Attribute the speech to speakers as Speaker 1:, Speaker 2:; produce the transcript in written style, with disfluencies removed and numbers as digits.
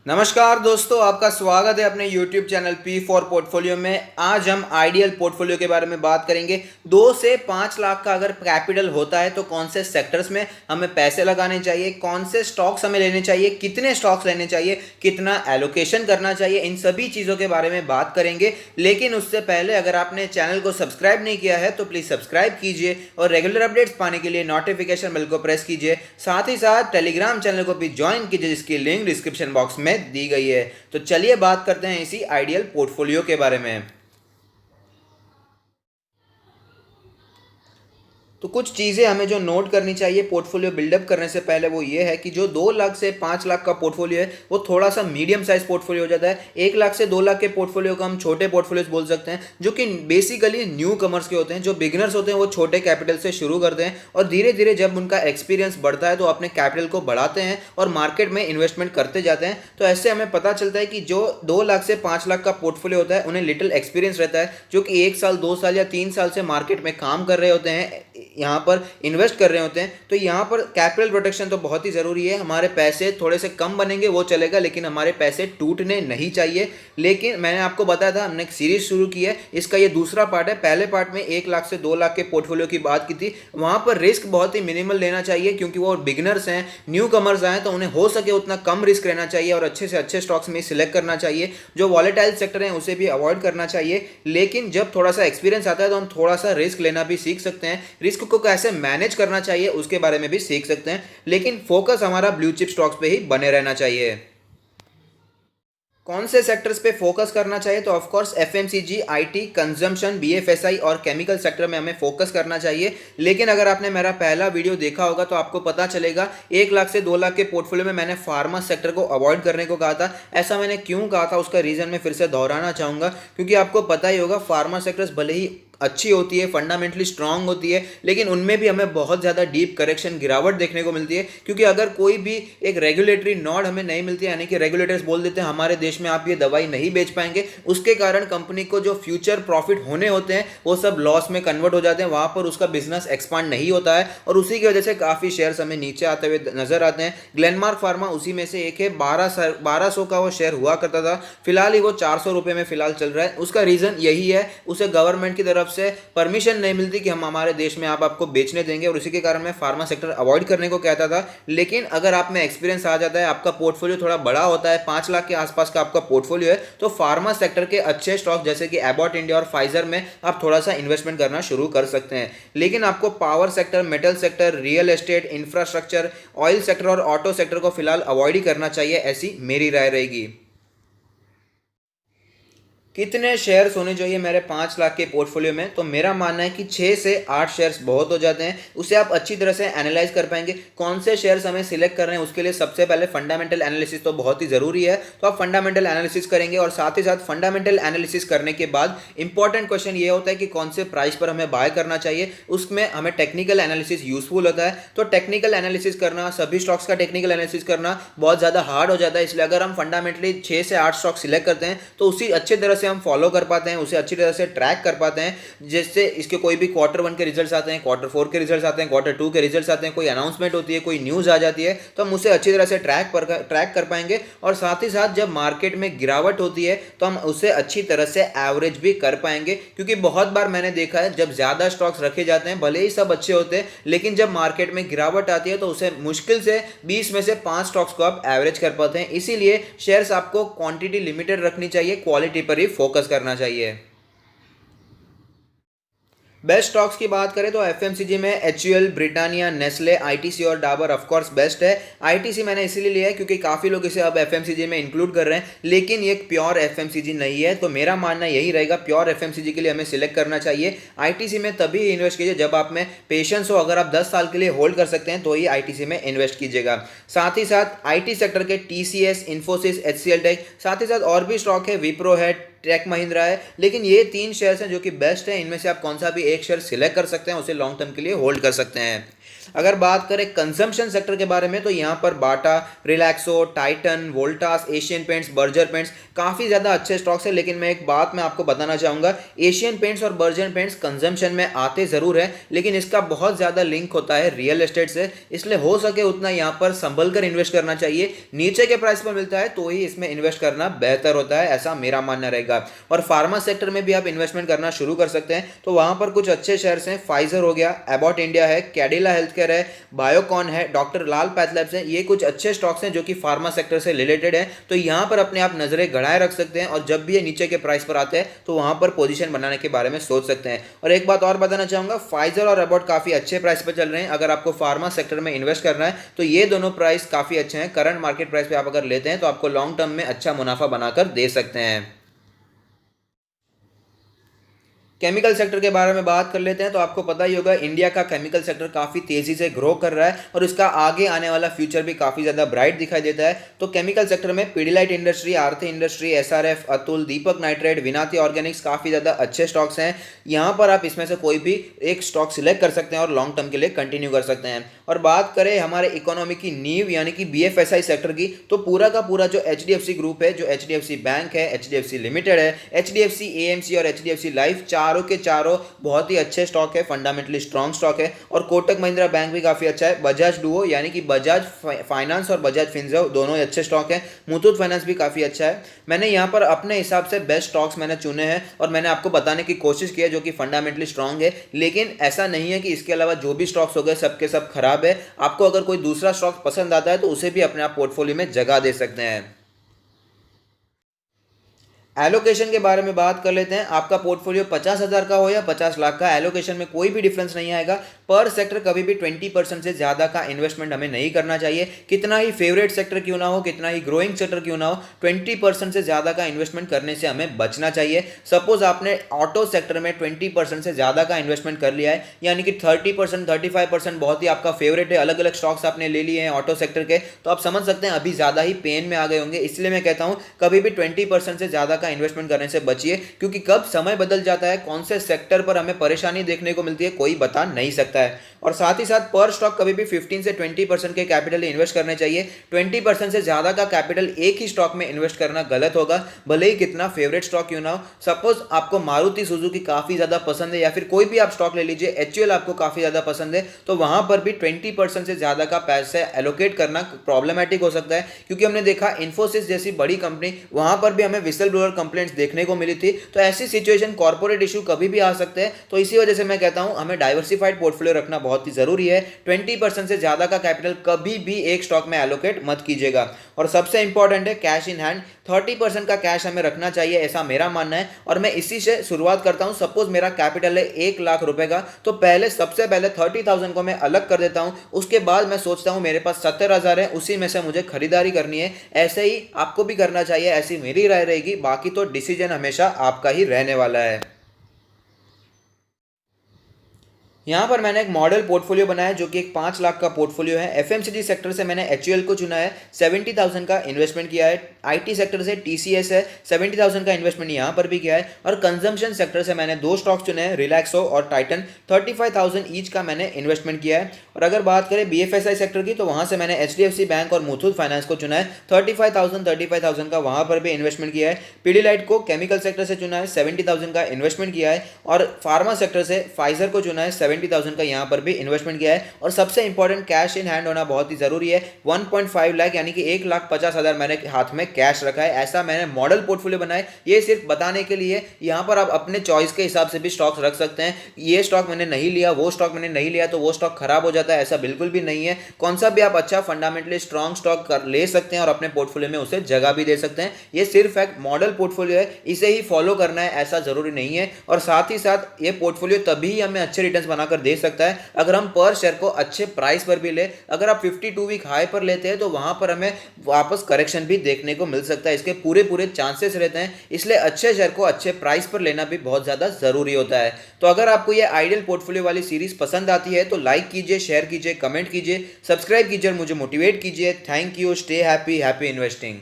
Speaker 1: नमस्कार दोस्तों, आपका स्वागत है अपने YouTube channel P for portfolio में। आज हम आइडियल पोर्टफोलियो के बारे में बात करेंगे। 2 से 5 लाख का अगर कैपिटल होता है तो कौन से सेक्टर्स में हमें पैसे लगाने चाहिए, कौन से स्टॉक्स हमें लेने चाहिए, कितने स्टॉक्स लेने चाहिए, कितना एलोकेशन करना चाहिए, इन सभी चीज़ों के बारे में बात करेंगे। लेकिन उससे पहले अगर आपने चैनल को सब्सक्राइब नहीं किया है तो प्लीज़ सब्सक्राइब कीजिए और रेगुलर अपडेट्स पाने के लिए नोटिफिकेशन बेल को प्रेस कीजिए। साथ ही साथ टेलीग्राम चैनल को भी ज्वाइन कीजिए जिसकी लिंक डिस्क्रिप्शन बॉक्स में दी गई है। तो चलिए बात करते हैं इसी आइडियल पोर्टफोलियो के बारे में। तो कुछ चीज़ें हमें जो नोट करनी चाहिए पोर्टफोलियो बिल्डअप करने से पहले वो ये है कि जो 2 लाख से 5 लाख का पोर्टफोलियो है वो थोड़ा सा मीडियम साइज पोर्टफोलियो हो जाता है। 1 लाख से 2 लाख के पोर्टफोलियो को हम छोटे पोर्टफोलियोज बोल सकते हैं, जो कि बेसिकली न्यू कमर्स के होते हैं। जो बिगिनर्स होते हैं वो छोटे कैपिटल से शुरू करते हैं और धीरे धीरे जब उनका एक्सपीरियंस बढ़ता है तो अपने कैपिटल को बढ़ाते हैं और मार्केट में इन्वेस्टमेंट करते जाते हैं। तो ऐसे हमें पता चलता है कि जो 2 लाख से 5 लाख का पोर्टफोलियो होता है उन्हें लिटिल एक्सपीरियंस रहता है, जो कि 1 साल 2 साल या 3 साल से मार्केट में काम कर रहे होते हैं, यहाँ पर इन्वेस्ट कर रहे होते हैं। तो यहाँ पर कैपिटल प्रोटेक्शन तो बहुत ही ज़रूरी है। हमारे पैसे थोड़े से कम बनेंगे वो चलेगा, लेकिन हमारे पैसे टूटने नहीं चाहिए। लेकिन मैंने आपको बताया था हमने एक सीरीज शुरू की है, इसका ये दूसरा पार्ट है। पहले पार्ट में 1 लाख से 2 लाख के पोर्टफोलियो की बात की थी। वहाँ पर रिस्क बहुत ही मिनिमल लेना चाहिए क्योंकि वो बिगिनर्स हैं, न्यू कमर्स आए, तो उन्हें हो सके उतना कम रिस्क रहना चाहिए और अच्छे से अच्छे स्टॉक्स में सिलेक्ट करना चाहिए। जो वॉलेटाइल सेक्टर हैं उसे भी अवॉइड करना चाहिए। लेकिन जब थोड़ा सा एक्सपीरियंस आता है तो हम थोड़ा सा रिस्क लेना भी सीख सकते हैं। रिस्क को कैसे मैनेज करना चाहिए उसके बारे में भी सीख सकते हैं, लेकिन फोकस हमारा ब्लू चिप स्टॉक्स पे ही बने रहना चाहिए। कौन से सेक्टर्स पे फोकस करना चाहिए? तो of course FMCG, IT, consumption, BFSI और केमिकल सेक्टर में हमें फोकस करना चाहिए। लेकिन अगर आपने मेरा पहला वीडियो देखा होगा तो आपको पता चलेगा 1 लाख से 2 लाख के पोर्टफोलियो में मैंने फार्मा सेक्टर को अवॉइड करने को कहा था। ऐसा मैंने क्यों कहा था उसका रीज़न मैं फिर से दोहराना चाहूँगा, क्योंकि आपको पता ही होगा फार्मा सेक्टर्स भले ही अच्छी होती है, फंडामेंटली स्ट्रांग होती है, लेकिन उनमें भी हमें बहुत ज़्यादा डीप करेक्शन, गिरावट देखने को मिलती है। क्योंकि अगर कोई भी एक रेगुलेटरी नॉड हमें नहीं मिलती है, यानी कि रेगुलेटर्स बोल देते हैं हमारे देश में आप ये दवाई नहीं बेच पाएंगे, उसके कारण कंपनी को जो फ्यूचर प्रॉफिट होने होते हैं वो सब लॉस में कन्वर्ट हो जाते हैं। वहाँ पर उसका बिजनेस एक्सपांड नहीं होता है और उसी की वजह से काफ़ी शेयर्स हमें नीचे आते हुए नजर आते हैं। ग्लेनमार्क फार्मा उसी में से एक है। 1200 का वो शेयर हुआ करता था, फिलहाल ही वो 400 रुपये में फिलहाल चल रहा है। उसका रीज़न यही है, उसे गवर्नमेंट की तरफ से परमिशन नहीं मिलती कि हम हमारे देश में आप आपको बेचने देंगे, और उसी के कारण मैं फार्मा सेक्टर अवॉइड करने को कहता था। लेकिन अगर आप में एक्सपीरियंस आ जाता है, आपका पोर्टफोलियो थोड़ा बड़ा होता है, 5 लाख के आसपास का आपका पोर्टफोलियो है, तो फार्मा सेक्टर के अच्छे स्टॉक जैसे कि एबॉट इंडिया और फाइजर में आप थोड़ा सा इन्वेस्टमेंट करना शुरू कर सकते हैं। लेकिन आपको power sector, metal sector, real estate, infrastructure, oil sector और ऑटो सेक्टर को फिलहाल अवॉइड ही करना चाहिए, ऐसी मेरी राय रहेगी। कितने शेयर्स होने चाहिए मेरे 5 लाख के पोर्टफोलियो में? तो मेरा मानना है कि 6 से 8 शेयर्स बहुत हो जाते हैं। उसे आप अच्छी तरह से एनालाइज कर पाएंगे। कौन से शेयर्स हमें सिलेक्ट कर रहे हैं उसके लिए सबसे पहले फंडामेंटल एनालिसिस तो बहुत ही ज़रूरी है। तो आप फंडामेंटल एनालिसिस करेंगे और साथ ही साथ फंडामेंटल एनालिसिस करने के बाद इंपॉर्टेंट क्वेश्चन ये होता है कि कौन से प्राइस पर हमें बाय करना चाहिए। उसमें हमें टेक्निकल एनालिसिस यूजफुल होता है। तो टेक्निकल एनालिसिस करना, सभी स्टॉक्स का टेक्निकल एनालिसिस करना बहुत ज़्यादा हार्ड हो जाता है। इसलिए अगर हम फंडामेंटली 6 से 8 स्टॉक सिलेक्ट करते हैं तो उसी अच्छे तरह से हम फॉलो कर पाते हैं, उसे अच्छी तरह से ट्रैक कर पाते हैं। जिससे इसके कोई भी Q1 के रिजल्ट्स आते हैं, Q4 के रिजल्ट्स आते हैं, Q2 के रिजल्ट्स आते हैं, कोई अनाउंसमेंट होती है, कोई न्यूज़ आ जाती है, तो हम उसे अच्छी तरह से ट्रैक कर पाएंगे। और साथ ही साथ जब मार्केट में गिरावट होती है तो हम उसे अच्छी तरह से एवरेज भी कर पाएंगे। क्योंकि बहुत बार मैंने देखा है जब ज़्यादा स्टॉक्स रखे जाते हैं, भले ही सब अच्छे होते हैं, लेकिन जब मार्केट में गिरावट आती है तो उसे मुश्किल से 20 में से 5 स्टॉक्स को आप एवरेज कर पाते हैं। इसीलिए शेयर्स आपको क्वांटिटी लिमिटेड रखनी चाहिए, क्वालिटी पर ही फोकस करना चाहिए। बेस्ट स्टॉक्स की बात करें तो एफएमसीजी में एचयूएल, ब्रिटानिया, नेस्ले, आईटीसी और डाबर ऑफ कोर्स बेस्ट है। आईटीसी मैंने इसीलिए लिया है क्योंकि काफ़ी लोग इसे अब एफएमसीजी में इंक्लूड कर रहे हैं, लेकिन ये एक प्योर एफएमसीजी नहीं है। तो मेरा मानना यही रहेगा, प्योर एफएमसीजी के लिए हमें सिलेक्ट करना चाहिए। आईटीसी में तभी इन्वेस्ट कीजिए जब आप में पेशेंस हो। अगर आप 10 साल के लिए होल्ड कर सकते हैं तो ही आईटीसी में इन्वेस्ट कीजिएगा। साथ ही साथ आईटी सेक्टर के टीसीएस, इन्फोसिस, एचसीएल टेक, साथ ही साथ और भी स्टॉक है, विप्रो है, टेक महिंद्रा है। लेकिन ये 3 शेयर्स हैं जो कि बेस्ट है। इनमें से आप कौन सा भी एक शेयर सिलेक्ट कर सकते हैं, उसे लॉन्ग टर्म के लिए होल्ड कर सकते हैं। अगर बात करें कंजम्पशन सेक्टर के बारे में तो यहाँ पर बाटा, रिलैक्सो, टाइटन, वोल्टास, एशियन पेंट्स, बर्जर पेंट्स काफ़ी ज़्यादा अच्छे स्टॉक्स है। लेकिन मैं एक बात मैं आपको बताना चाहूँगा, एशियन पेंट्स और बर्जर पेंट्स कंजम्पशन में आते ज़रूर है, लेकिन इसका बहुत ज़्यादा लिंक होता है रियल एस्टेट से, इसलिए हो सके उतना यहाँ पर संभल कर इन्वेस्ट करना चाहिए। नीचे के प्राइस पर मिलता है तो ही इसमें इन्वेस्ट करना बेहतर होता है, ऐसा मेरा मानना रहेगा। और फार्मा सेक्टर में भी आप इन्वेस्टमेंट करना शुरू कर सकते हैं, तो वहाँ पर कुछ अच्छे शेयर्स हैं। फाइजर हो गया, एबॉट इंडिया है, कैडिला हेल्थकेयर है, बायोकॉन है, डॉक्टर लाल पैथलैब्स है, ये कुछ अच्छे स्टॉक्स हैं जो कि फार्मा सेक्टर से रिलेटेड है। तो यहाँ पर अपने आप नजरें गड़ाए रख सकते हैं और जब भी ये नीचे के प्राइस पर आते हैं तो वहाँ पर पोजीशन बनाने के बारे में सोच सकते हैं। और एक बात और बताना चाहूँगा, फाइजर और एबॉट काफ़ी अच्छे प्राइस पर चल रहे हैं। अगर आपको फार्मा सेक्टर में इन्वेस्ट करना है तो ये दोनों प्राइस काफ़ी अच्छे हैं। करंट मार्केट प्राइस पे आप अगर लेते हैं तो आपको लॉन्ग टर्म में अच्छा मुनाफा बनाकर दे सकते हैं। केमिकल सेक्टर के बारे में बात कर लेते हैं तो आपको पता ही होगा, इंडिया का केमिकल सेक्टर काफ़ी तेज़ी से ग्रो कर रहा है और इसका आगे आने वाला फ्यूचर भी काफ़ी ज़्यादा ब्राइट दिखाई देता है। तो केमिकल सेक्टर में पीडीलाइट इंडस्ट्री, आरती इंडस्ट्री, एसआरएफ, अतुल, दीपक नाइट्रेट, विनाती ऑर्गेनिक्स काफ़ी ज़्यादा अच्छे स्टॉक्स हैं। यहाँ पर आप इसमें से कोई भी एक स्टॉक सिलेक्ट कर सकते हैं और लॉन्ग टर्म के लिए कंटिन्यू कर सकते हैं। और बात करें हमारे इकोनॉमी की नींव यानी कि बीएफएसआई सेक्टर की, तो पूरा का पूरा जो एचडीएफसी ग्रुप है, जो एचडीएफसी बैंक है, एचडीएफसी लिमिटेड है, एचडीएफसी एएमसी और एचडीएफसी लाइफ, चारों के चारों बहुत ही अच्छे स्टॉक है, फंडामेंटली स्ट्रॉन्ग स्टॉक है। और कोटक महिंद्रा बैंक भी काफ़ी अच्छा है। बजाज डुओ यानी कि बजाज फाइनेंस और बजाज फिनसर्व दोनों ही अच्छे स्टॉक हैं। मुथूट फाइनेंस भी काफ़ी अच्छा है। मैंने यहाँ पर अपने हिसाब से बेस्ट स्टॉक्स मैंने चुने हैं और मैंने आपको बताने की कोशिश की है जो कि फंडामेंटली स्ट्रॉन्ग है। लेकिन ऐसा नहीं है कि इसके अलावा जो भी स्टॉक्स हो गए सब के सब खराब है। आपको अगर कोई दूसरा स्टॉक पसंद आता है तो उसे भी अपने आप पोर्टफोलियो में जगह दे सकते हैं। एलोकेशन के बारे में बात कर लेते हैं। आपका पोर्टफोलियो 50,000 का हो या 50 लाख का, एलोकेशन में कोई भी डिफरेंस नहीं आएगा। पर सेक्टर कभी भी 20% से ज़्यादा का इन्वेस्टमेंट हमें नहीं करना चाहिए। कितना ही फेवरेट सेक्टर क्यों ना हो, कितना ही ग्रोइंग सेक्टर क्यों ना हो, 20% से ज़्यादा का इन्वेस्टमेंट करने से हमें बचना चाहिए। सपोज आपने ऑटो सेक्टर में 20% से ज़्यादा का इन्वेस्टमेंट कर लिया है, यानी कि 30%, 35% बहुत ही आपका फेवरेट है, अलग अलग स्टॉक्स आपने ले लिए हैं ऑटो सेक्टर के, तो आप समझ सकते हैं अभी ज़्यादा ही पेन में आ गए होंगे। इसलिए मैं कहता हूँ कभी भी 20% से ज़्यादा का इन्वेस्टमेंट करने से बचिए, क्योंकि कब समय बदल जाता है, कौन से सेक्टर पर हमें परेशानी देखने को मिलती है कोई बता नहीं सकता है। और साथ ही साथ पर स्टॉक कभी भी 15 से 20% के कैपिटल इन्वेस्ट करने चाहिए। 20% से ज्यादा का कैपिटल एक ही स्टॉक में इन्वेस्ट करना गलत होगा, भले ही कितना फेवरेट स्टॉक क्यों ना हो। सपोज आपको मारुति सुजुकी काफी ज्यादा पसंद है या फिर कोई भी आप स्टॉक ले लीजिए, एचयूएल आपको काफी ज्यादा पसंद है, तो वहां पर भी 20% से ज्यादा का पैसे एलोकेट करना प्रॉब्लमेटिक हो सकता है। क्योंकि हमने देखा इन्फोसिस जैसी बड़ी कंपनी, वहां पर भी हमें विसल ब्लोअर कंप्लेंट्स देखने को मिली थी। तो ऐसी सिचुएशन, कॉर्पोरेट इशू कभी भी आ सकते हैं। तो इसी वजह से मैं कहता हूं हमें डाइवर्सिफाइड पोर्टफोलियो रखना बहुत ही जरूरी है। 20% से ज्यादा का कैपिटल कभी भी एक स्टॉक में एलोकेट मत कीजिएगा। और सबसे इंपॉर्टेंट है कैश इन हैंड, 30% का कैश हमें रखना चाहिए, ऐसा मेरा मानना है। और मैं इसी से शुरुआत करता हूं। सपोज मेरा कैपिटल है 1 लाख रुपए का, तो सबसे पहले 30,000 को मैं अलग कर देता हूं। उसके बाद मैं सोचता हूं मेरे पास 70,000 है, उसी में से मुझे खरीदारी करनी है। ऐसे ही आपको भी करना चाहिए, ऐसी मेरी राय रहेगी। बाकी तो डिसीजन हमेशा आपका ही रहने वाला है। यहाँ पर मैंने एक मॉडल पोर्टफोलियो बनाया है जो कि एक 5 लाख का पोर्टफोलियो है। एफएमसीजी सेक्टर से मैंने एचयूएल को चुना है, 70,000 का इन्वेस्टमेंट किया है। आईटी सेक्टर से टीसीएस है, 70,000 का इन्वेस्टमेंट यहाँ पर भी किया है। और कंजम्पशन सेक्टर से मैंने 2 स्टॉक्स चुने हैं, रिलैक्सो और टाइटन, 35,000 ईच का मैंने इन्वेस्टमेंट किया है। और अगर बात करें बीएफएसआई सेक्टर की, तो वहाँ से मैंने एचडीएफसी बैंक और मुथूट फाइनेंस को चुना है, 35,000 का वहाँ पर भी इन्वेस्टमेंट किया है। पीडीलाइट को केमिकल सेक्टर से चुना है, 70,000 का इन्वेस्टमेंट किया है। और फार्मा सेक्टर से फाइजर को चुना है, 70,000 का यहाँ पर भी इन्वेस्टमेंट किया है। और सबसे इंपॉर्टेंट कैश इन हैंड होना बहुत ही जरूरी है। 1.5 लाख यानी कि 1,50,000 मैंने हाथ में कैश रखा है। ऐसा मैंने मॉडल पोर्टफोलियो बनाया, ये सिर्फ बताने के लिए। यहाँ पर आप अपने चॉइस के हिसाब से भी स्टॉक्स रख सकते हैं। ये स्टॉक मैंने नहीं लिया, वो स्टॉक मैंने नहीं लिया तो वो स्टॉक खराब हो जाता है, ऐसा बिल्कुल भी नहीं है। कौन सा भी आप अच्छा फंडामेंटली स्ट्रॉन्ग स्टॉक ले सकते हैं और अपने पोर्टफोलियो में उसे जगह भी दे सकते हैं। ये सिर्फ एक मॉडल पोर्टफोलियो है, इसे ही फॉलो करना है ऐसा जरूरी नहीं है। और साथ ही साथ ये पोर्टफोलियो तभी हमें अच्छे रिटर्न्स बनाकर दे सकता है अगर हम पर शेयर को अच्छे प्राइस पर भी ले। अगर आप 52 वीक हाई पर लेते हैं तो वहां पर हमें वापस करेक्शन भी देखने को मिल सकता है, इसके पूरे चांसेस रहते हैं। इसलिए अच्छे शेयर को अच्छे प्राइस पर लेना भी बहुत ज्यादा जरूरी होता है। तो अगर आपको ये आइडियल पोर्टफोलियो वाली सीरीज पसंद आती है तो लाइक कीजिए, शेयर कीजिए, कमेंट कीजिए, सब्सक्राइब कीजिए और मुझे मोटिवेट कीजिए। Thank you, stay happy, happy investing.